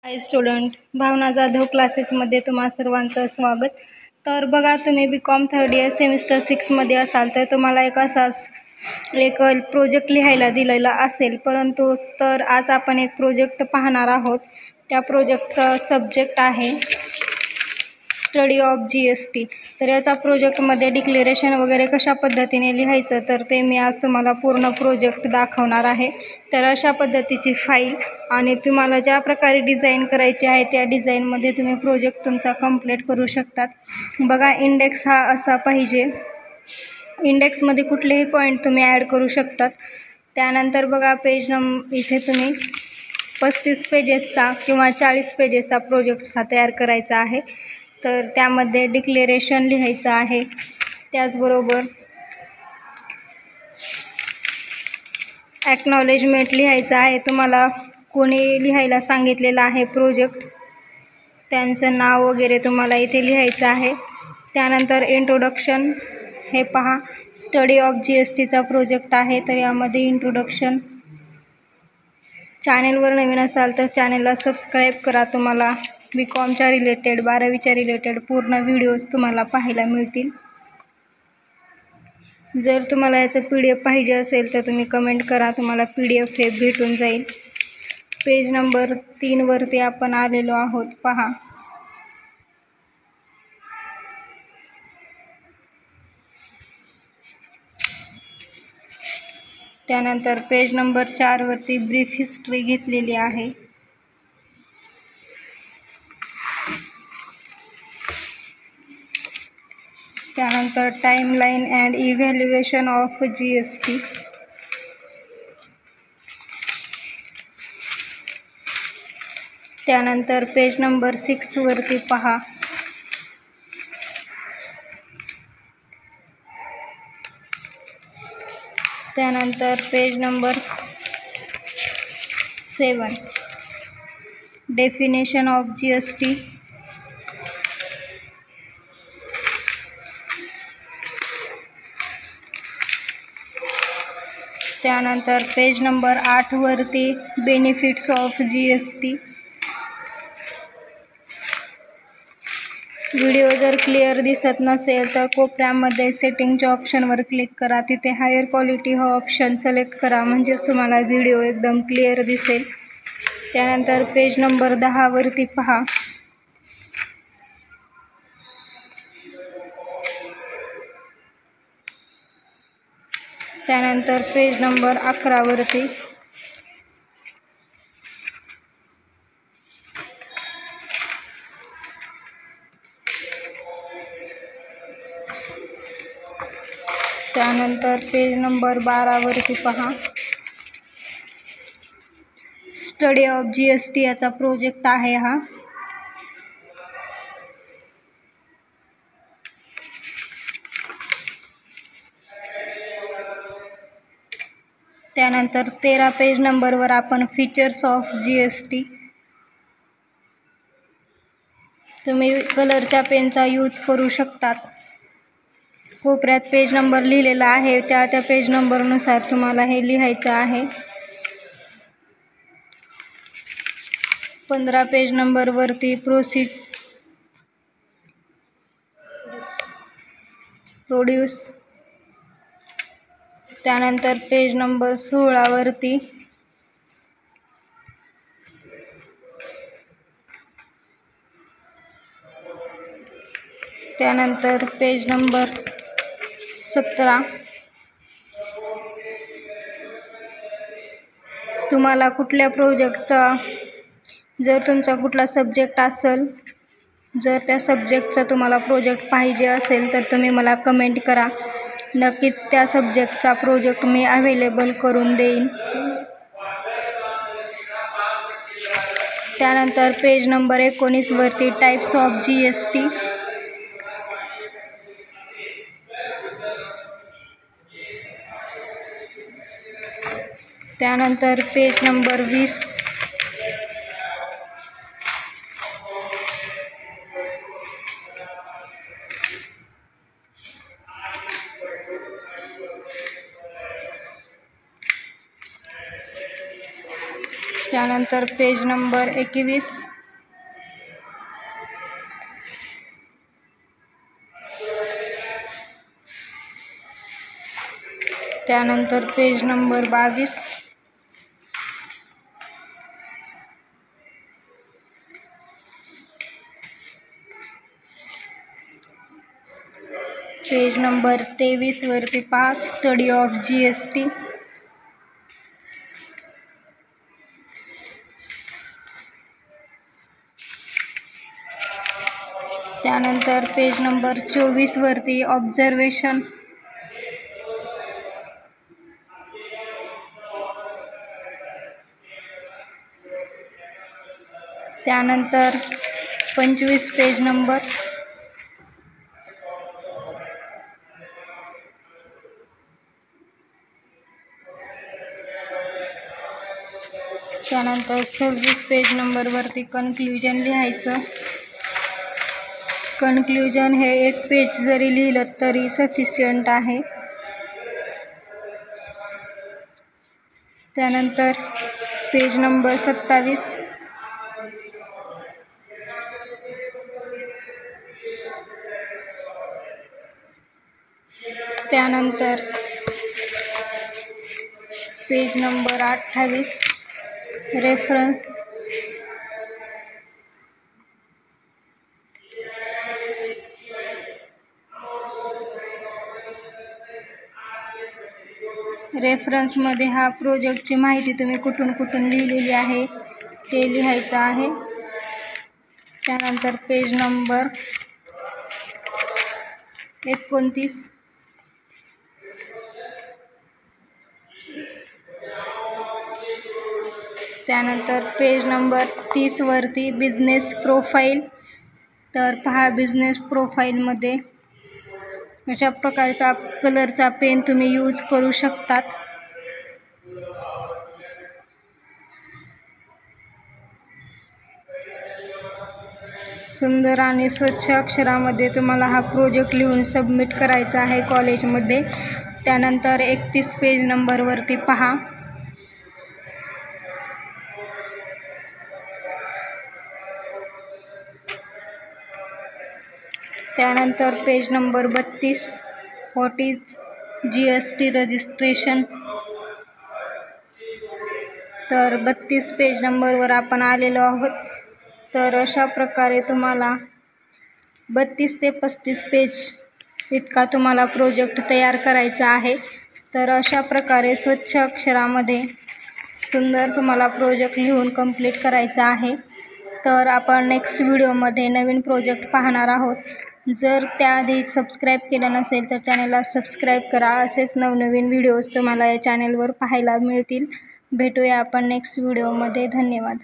हाय student, भावना जाधव क्लासेसमध्ये तुम्हा सर्वांचं स्वागत. तर बघा, तुम्ही BCom थर्ड इयर सेमिस्टर 6मध्ये असाल तर तुम्हाला एक प्रोजेक्ट लिहायला दिलेला असेल. परंतु आज आपण एक प्रोजेक्ट पाहणार आहोत. त्या प्रोजेक्टचा सब्जेक्ट आहे स्टडी ऑफ GST. तर याचा प्रोजेक्टमध्ये डिक्लेरेशन वगैरे कशा पद्धतीने लिहायचं तर ते मी आज तुम्हाला पूर्ण प्रोजेक्ट दाखवणार आहे. तर अशा पद्धतीची फाईल आणि तुम्हाला ज्या प्रकारे डिझाईन करायची आहे त्या डिझाईनमध्ये तुम्ही प्रोजेक्ट तुमचा कंप्लीट करू शकतात. बघा, इंडेक्स हा असा पाहिजे. इंडेक्समध्ये कुठलेही पॉईंट तुम्ही ॲड करू शकतात. त्यानंतर बघा, इथे तुम्ही 35 पेजेसचा किंवा 40 पेजेसचा प्रोजेक्ट तयार करायचा आहे. तर त्यामध्ये डिक्लेरेशन लिहायचं आहे. त्याचबरोबर ॲक्नॉलेजमेंट लिहायचं आहे. तुम्हाला कोणी लिहायला सांगितलेलं आहे प्रोजेक्ट, त्यांचं नाव वगैरे तुम्हाला इथे लिहायचं आहे. त्यानंतर इंट्रोडक्शन, हे पहा, स्टडी ऑफ GSTचा प्रोजेक्ट आहे. तर यामध्ये इंट्रोडक्शन. चॅनेलवर नवीन असाल तर चॅनेलला सबस्क्राईब करा. तुम्हाला BComच्या रिलेटेड, 12वीच्या रिलेटेड पूर्ण व्हिडिओज तुम्हाला पाहायला मिळतील. जर तुम्हाला याचं PDF पाहिजे असेल तर तुम्ही कमेंट करा, तुम्हाला PDF हे भेटून जाईल. पेज नंबर 3वरती आपण आलेलो आहोत, पहा. त्यानंतर पेज नंबर 4वरती ब्रीफ हिस्ट्री घेतलेली आहे. त्यानंतर timeline and evaluation of GST. त्यानंतर पेज नंबर 6वरती पहा. त्यानंतर page number 7, definition of GST. त्यानंतर पेज नंबर 8वरती बेनिफिट्स ऑफ GST. व्हिडिओ जर क्लिअर दिसत नसेल तर कोपऱ्यामध्ये सेटिंगच्या ऑप्शनवर क्लिक करा. तिथे हायर क्वालिटी हा ऑप्शन सिलेक्ट करा, म्हणजेच तुम्हाला व्हिडिओ एकदम क्लिअर दिसेल. त्यानंतर पेज नंबर 10वरती पहा. त्यानंतर पेज नंबर 11वरती त्यानंतर पेज नंबर 12वरती पहा. स्टडी ऑफ GST याचा प्रोजेक्ट आहे हा. त्यानंतर 13 पेज नंबरवर आपण फीचर्स ऑफ GST. तुम्ही कलरच्या पेनचा यूज करू शकतात. कोपऱ्यात पेज नंबर लिहिलेला आहे, त्या पेज नंबरनुसार तुम्हाला हे लिहायचं आहे. 15 पेज नंबरवरती प्रोड्यूस. त्यानंतर पेज नंबर 16वरती त्यानंतर पेज नंबर 17. तुम्हाला कुठल्या प्रोजेक्टचा, जर तुमचा कुठला सब्जेक्ट असेल, जर त्या सब्जेक्टचा तुम्हाला प्रोजेक्ट पाहिजे असेल तर तुम्ही मला कमेंट करा. नक्कीच त्या सब्जेक्टचा प्रोजेक्ट मी अवेलेबल करून देईन. त्यानंतर पेज नंबर 19वरती टाईप्स ऑफ GST. त्यानंतर पेज नंबर 20. त्यानंतर पेज नंबर 21, त्यानंतर पेज नंबर 22, पेज नंबर 23 वरती पहा, स्टडी ऑफ GST. त्यानंतर पेज नंबर 24 वरती ऑब्झर्वेशन. त्यानंतर 25 पेज नंबर. त्यानंतर 26 पेज नंबरवरती कन्क्ल्युजन लिहायचं. कन्क्ल्युजन हे 1 पेज जरी लिहिलं तरी सफिशियंट आहे. त्यानंतर पेज नंबर 27, त्यानंतर पेज नंबर 28, रेफरन्स. रेफरन्समध्ये हा प्रोजेक्टची माहिती तुम्ही कुठून कुठून लिहिलेली आहे ते लिहायचं आहे. त्यानंतर पेज नंबर 29, त्यानंतर पेज नंबर 30 वरती बिझनेस प्रोफाईल. तर पहा, बिझनेस प्रोफाईलमध्ये अशा प्रकारचा कलरचा पेन तुम्ही यूज करू शकतात. सुंदर आणि स्वच्छ अक्षरामध्ये तुम्हाला हा प्रोजेक्ट लिहून सबमिट करायचा आहे कॉलेजमध्ये. त्यानंतर 31 पेज नंबरवरती पहा, त्यानंतर page number 32, what is GST registration. तर 32 पेज नंबरवर आपण आलेलो आहोत. तर अशा प्रकारे तुम्हाला 32 ते 35 पेज इतका तुम्हाला प्रोजेक्ट तयार करायचा आहे. तर अशा प्रकारे स्वच्छ अक्षरामध्ये सुंदर तुम्हाला प्रोजेक्ट लिहून कंप्लीट करायचा आहे. तर आपण नेक्स्ट व्हिडिओमध्ये नवीन प्रोजेक्ट पाहणार आहोत. जर त्याआधी सबस्क्राईब केलं नसेल तर चॅनलला सबस्क्राईब करा. असेच नवनवीन व्हिडिओज तुम्हाला या चॅनलवर पाहायला मिळतील. भेटूया आपण नेक्स्ट व्हिडिओमध्ये. धन्यवाद.